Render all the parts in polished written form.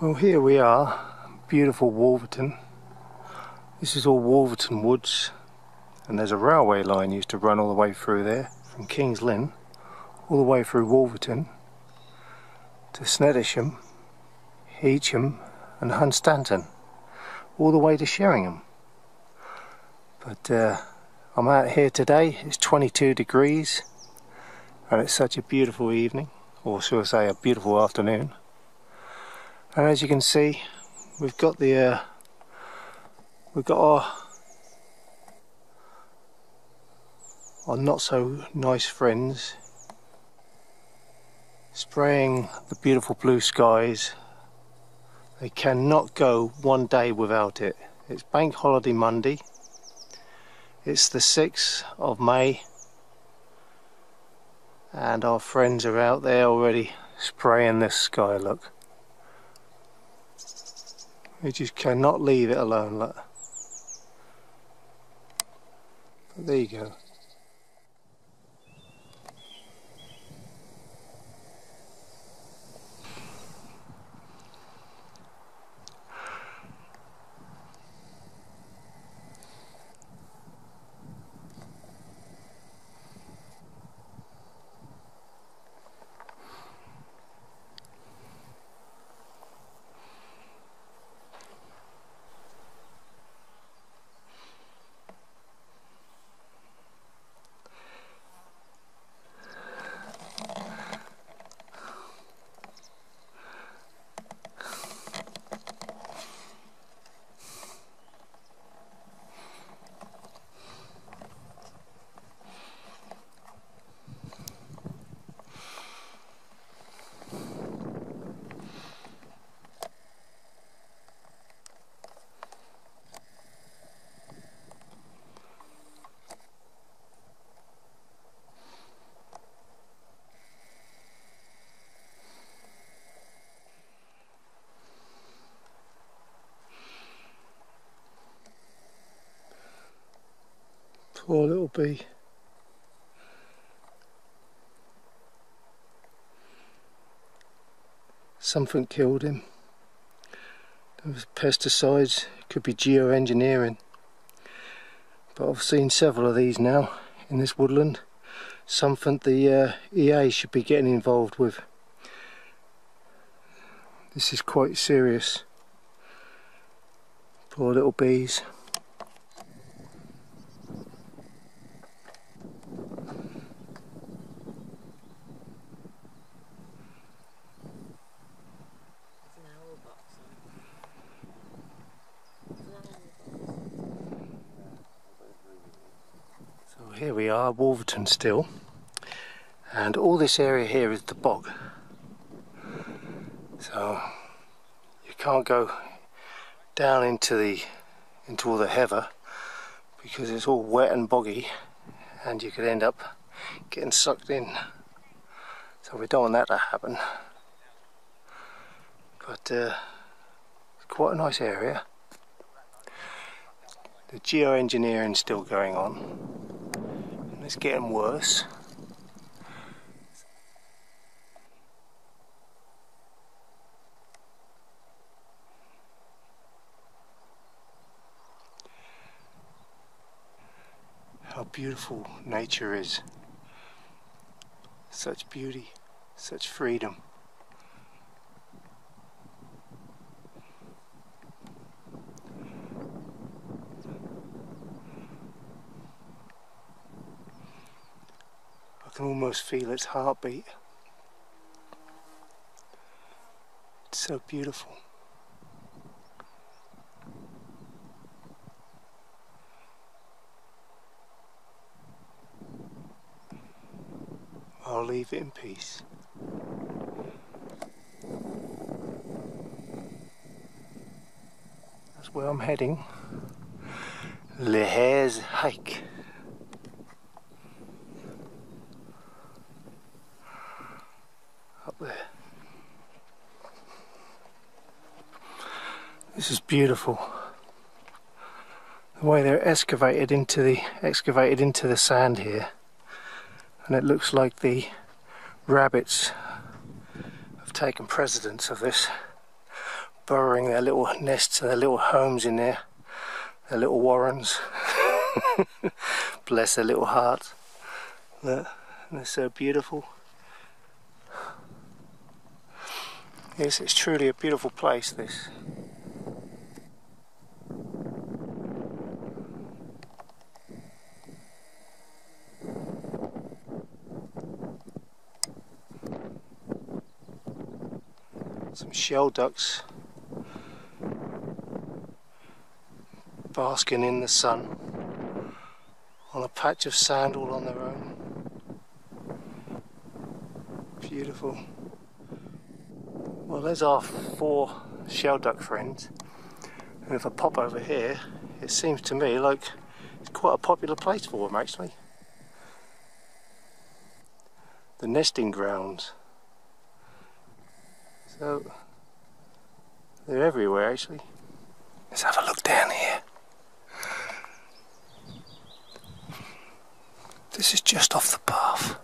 Well, here we are, beautiful Wolferton. This is all Wolferton woods, and there's a railway line used to run all the way through there from King's Lynn all the way through Wolferton to Sneddisham, Heacham and Hunstanton, all the way to Sheringham. But I'm out here today. It's 22 degrees and it's such a beautiful evening, or should I say a beautiful afternoon. And as you can see, we've got our not so nice friends spraying the beautiful blue skies. They cannot go one day without it. It's Bank Holiday Monday. It's the 6th of May, and our friends are out there already spraying this sky. Look. We just cannot leave it alone, look. But there you go. Poor little bee. Something killed him. There was pesticides, could be geo-engineering. But I've seen several of these now in this woodland. Something the EA should be getting involved with. This is quite serious. Poor little bees. Here we are, Wolferton still, and all this area here is the bog, so you can't go down into all the heather because it's all wet and boggy, and you could end up getting sucked in. So we don't want that to happen. But it's quite a nice area. The geo-engineering is still going on. It's getting worse. How beautiful nature is. Such beauty, such freedom. I can almost feel its heartbeat. It's so beautiful. I'll leave it in peace. That's where I'm heading. Le Hare's Hike. Up there. This is beautiful. The way they're excavated into the sand here, and it looks like the rabbits have taken precedence of this burrowing their little nests and their little homes in there, their little warrens. Bless their little hearts. Look, they're so beautiful. Yes, it's truly a beautiful place, this. Some shell ducks basking in the sun on a patch of sand all on their own. Beautiful. Well, there's our 4 shell duck friends, and if I pop over here, it seems to me like it's quite a popular place for them actually. The nesting grounds. So they're everywhere actually. Let's have a look down here. This is just off the path.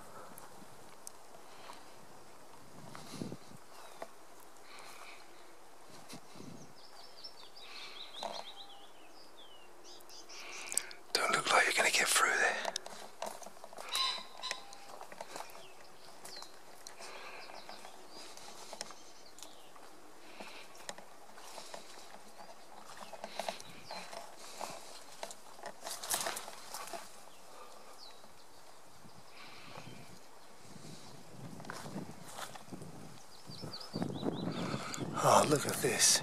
Don't look like you're going to get through there. Oh, look at this.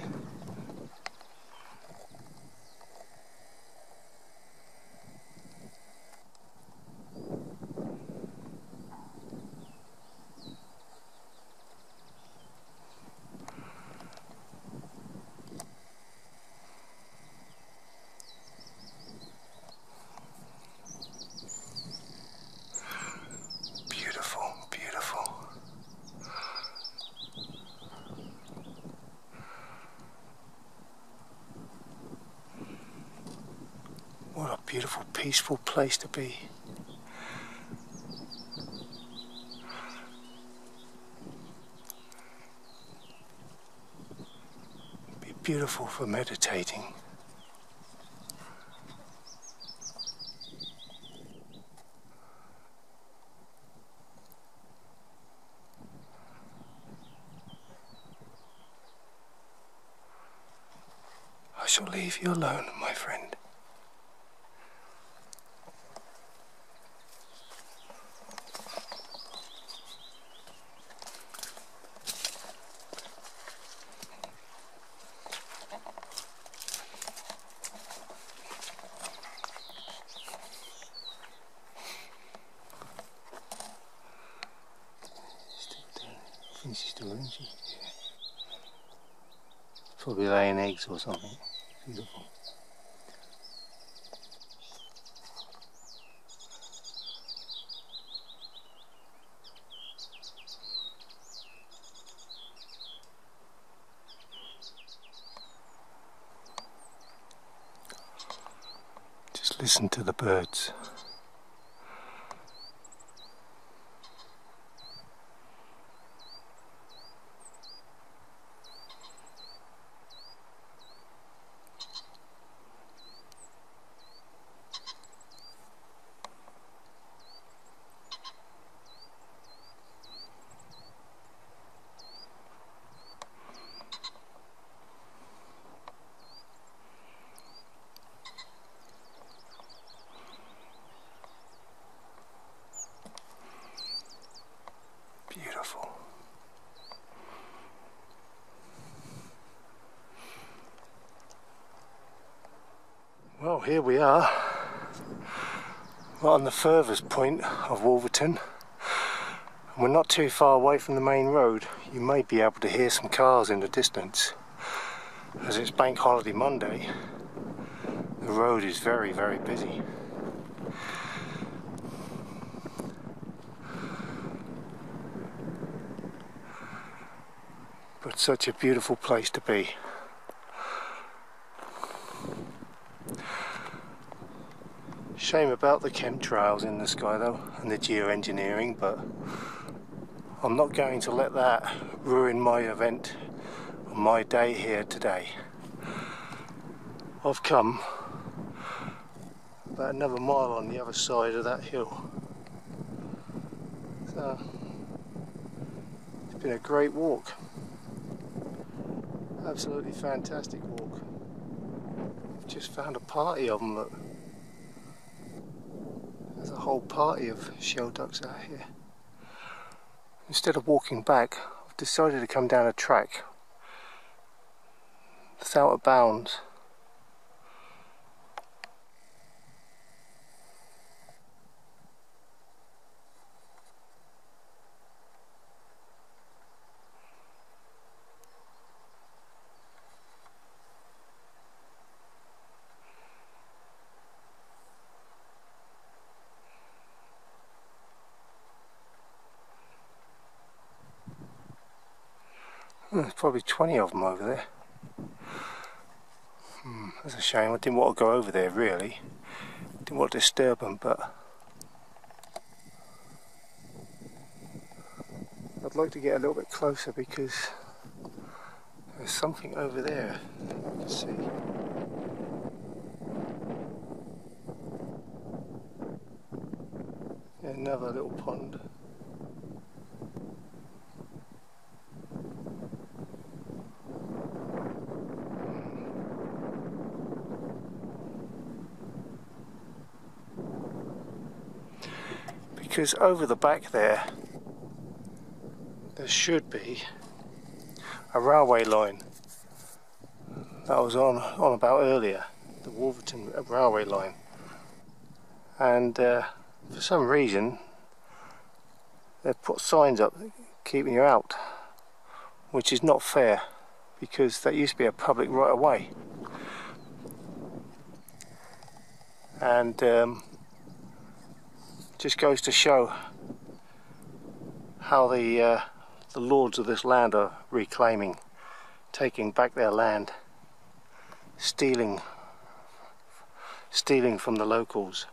Beautiful, beautiful. What a beautiful, peaceful place to be. Be beautiful for meditating. I shall leave you alone, my friend. I think she's still in, isn't she? Yeah. Probably laying eggs or something. Beautiful. Just listen to the birds. Beautiful. Well, here we are, right on the furthest point of Wolferton. And we're not too far away from the main road. You may be able to hear some cars in the distance. As it's Bank Holiday Monday, the road is very, very busy. But such a beautiful place to be. Shame about the chemtrails in the sky though, and the geo-engineering, but I'm not going to let that ruin my event. on my day here today. I've come about another mile on the other side of that hill. So it's been a great walk. Absolutely fantastic walk. I've just found a party of them, look. There's a whole party of shell ducks out here. Instead of walking back, I've decided to come down a track that's out of bounds. There's probably 20 of them over there. That's a shame. I didn't want to go over there really. Didn't want to disturb them, but I'd like to get a little bit closer because there's something over there to see. Another little pond. Because over the back there should be a railway line that I was on about earlier, the Wolferton railway line, and for some reason they've put signs up keeping you out, which is not fair because that used to be a public right of way, and just goes to show how the lords of this land are reclaiming, taking back their land, stealing from the locals.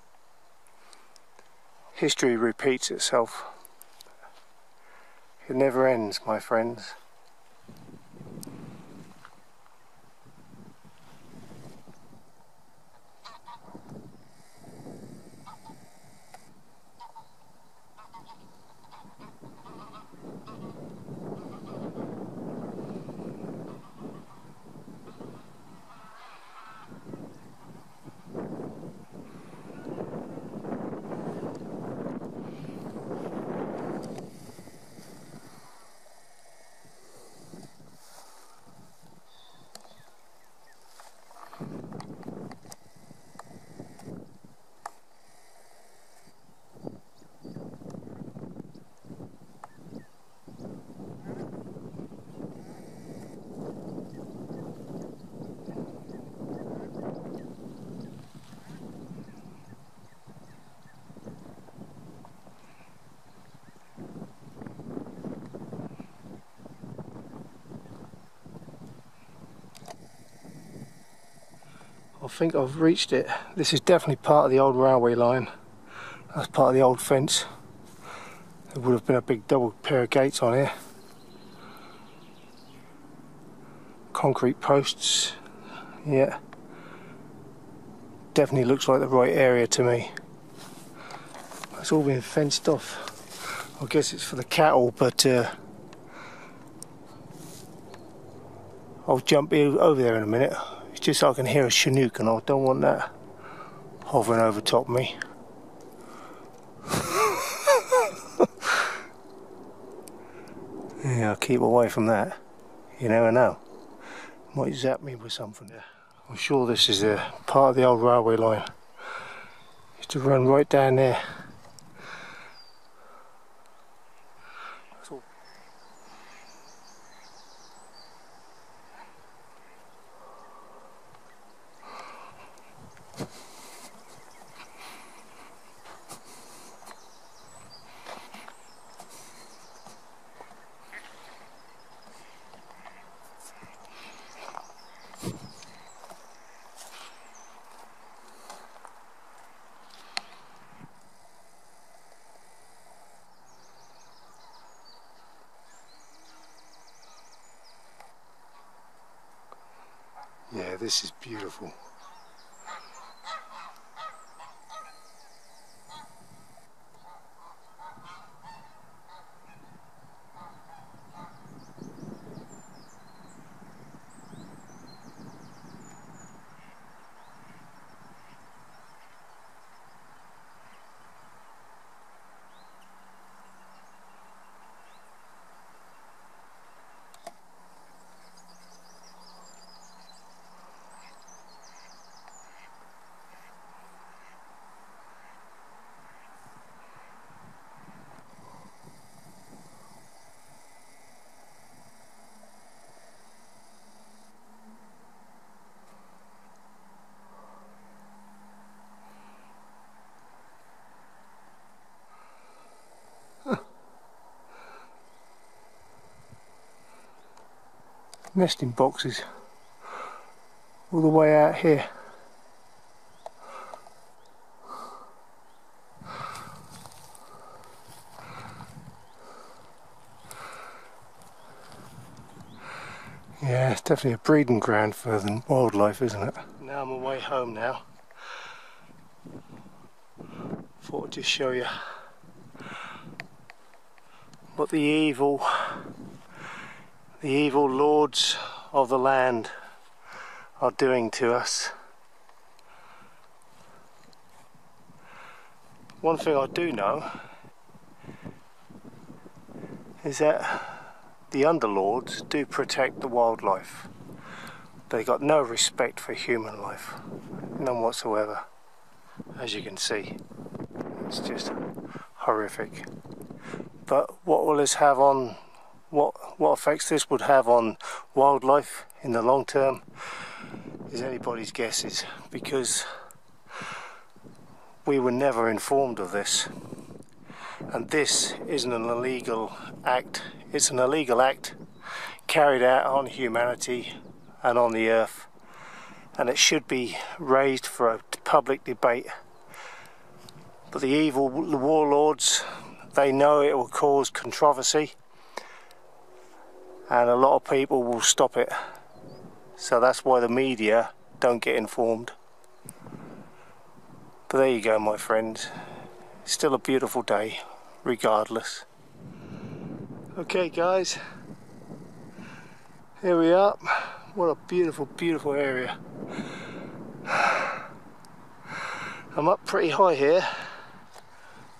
History repeats itself. It never ends, my friends. I think I've reached it. This is definitely part of the old railway line. That's part of the old fence. There would have been a big double pair of gates on here. Concrete posts. Yeah. Definitely looks like the right area to me. It's all been fenced off. I guess it's for the cattle, but I'll jump over there in a minute. It's just so I can hear a chinook, and I don't want that hovering over top of me. Yeah, I'll keep away from that. You never know. Might zap me with something there. I'm sure this is a part of the old railway line. Used to run right down there. this is beautiful. Nesting boxes all the way out here. Yeah, it's definitely a breeding ground for the wildlife, isn't it? Now I'm away home now. Thought I'd just show you what the evil lords of the land are doing to us. One thing I do know is that the underlords do protect the wildlife. They got no respect for human life, none whatsoever. As you can see, it's just horrific. But what will this have on, what effects this would have on wildlife in the long term is anybody's guesses, because we were never informed of this. And this isn't an illegal act, it's an illegal act carried out on humanity and on the earth, and it should be raised for a public debate. But the evil warlords, they know it will cause controversy and a lot of people will stop it, so that's why the media don't get informed. But there you go, my friends, still a beautiful day regardless. Okay guys, here we are. What a beautiful, beautiful area. I'm up pretty high here.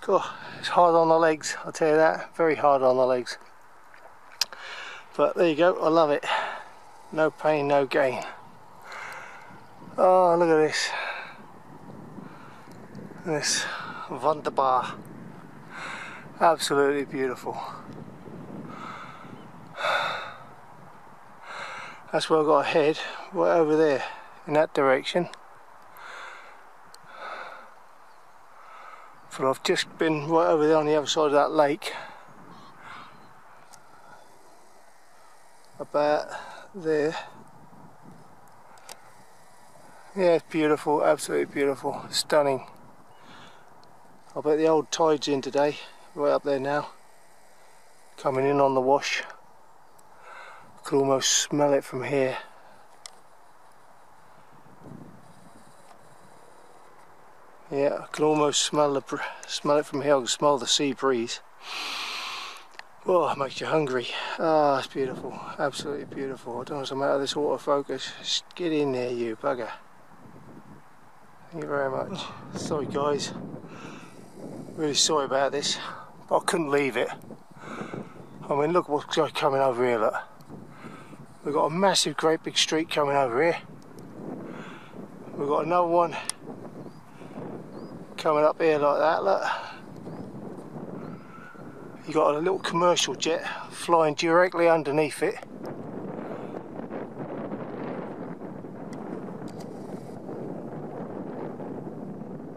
God, it's hard on the legs, I'll tell you that, very hard on the legs. But there you go, I love it. No pain, no gain. Oh, look at this. This wunderbar. Absolutely beautiful. That's where I've got to head, right over there, in that direction. But I've just been right over there on the other side of that lake. About there. Yeah, it's beautiful, absolutely beautiful, stunning. I bet the old tide's in today, right up there now. Coming in on the wash. I could almost smell it from here. Yeah, I can almost smell it from here. I can smell the sea breeze. Oh, it makes you hungry. Ah, it's beautiful, absolutely beautiful. I don't know what's the matter with this autofocus. Just get in there, you bugger. Thank you very much. Sorry guys, really sorry about this, but I couldn't leave it. I mean, look what's coming over here, look. We've got a massive, great big street coming over here. We've got another one coming up here like that, look. You got a little commercial jet flying directly underneath it.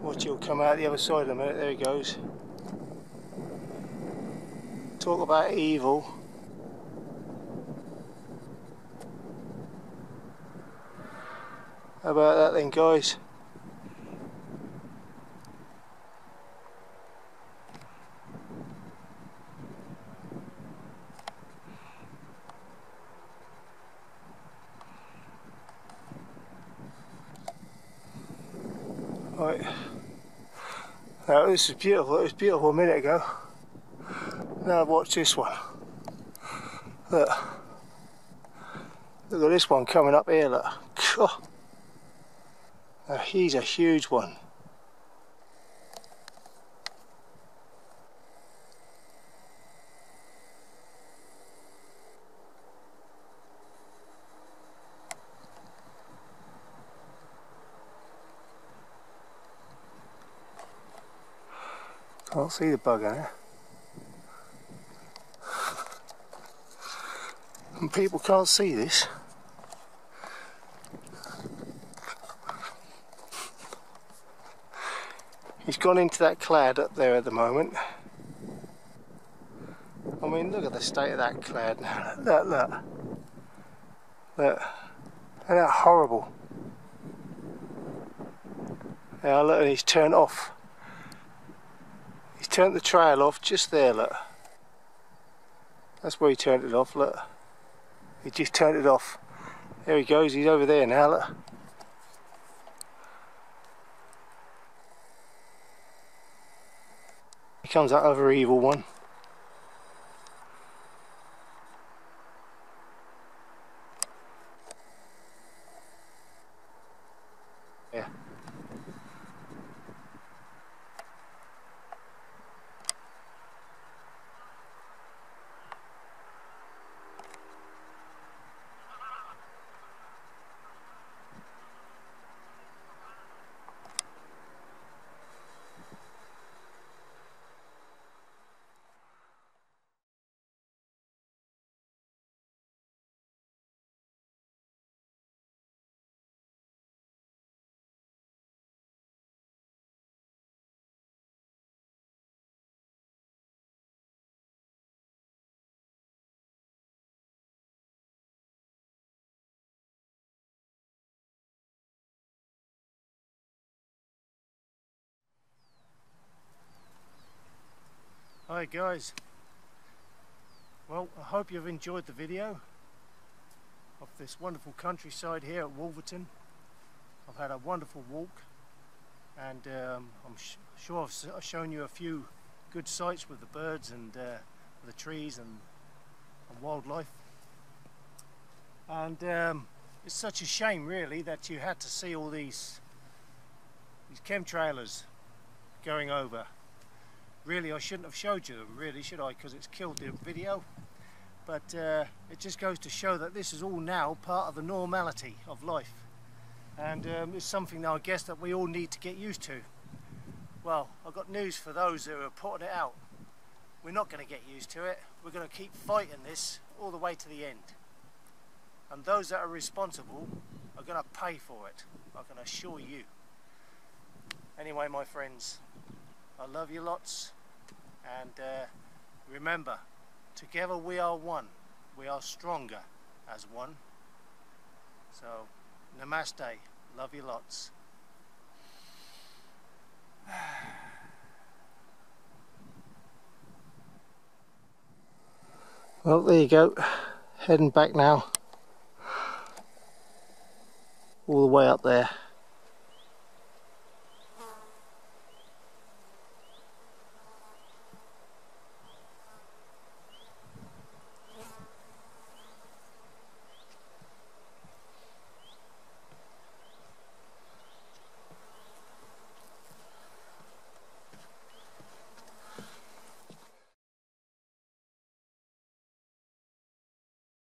Watch, he'll come out the other side in a minute. There he goes. Talk about evil. How about that then, guys? Right. Now this is beautiful. It was beautiful a minute ago. Now watch this one. Look. Look at this one coming up here, look. Now he's a huge one. Can't see the bug in it. And people can't see this. He's gone into that cloud up there at the moment. I mean, look at the state of that cloud now. Look, look. Look. Isn't that horrible? Now look, he's turned off. He's turned the trail off just there, look. That's where he turned it off, look. He just turned it off. There he goes, he's over there now, look. Here comes that other evil one. Yeah. Hi guys, well I hope you've enjoyed the video of this wonderful countryside here at Wolferton. I've had a wonderful walk and I'm sure I've shown you a few good sights with the birds and the trees and wildlife, and it's such a shame really that you had to see all these chem-trailers going over. Really, I shouldn't have showed you them, really, should I? Because it's killed the video. But it just goes to show that this is all now part of the normality of life. And it's something that I guess that we all need to get used to. Well, I've got news for those who are putting it out. We're not going to get used to it. We're going to keep fighting this all the way to the end. And those that are responsible are going to pay for it, I can assure you. Anyway, my friends, I love you lots. And remember, together we are one. We are stronger as one. So, namaste. Love you lots. Well, there you go. Heading back now. All the way up there.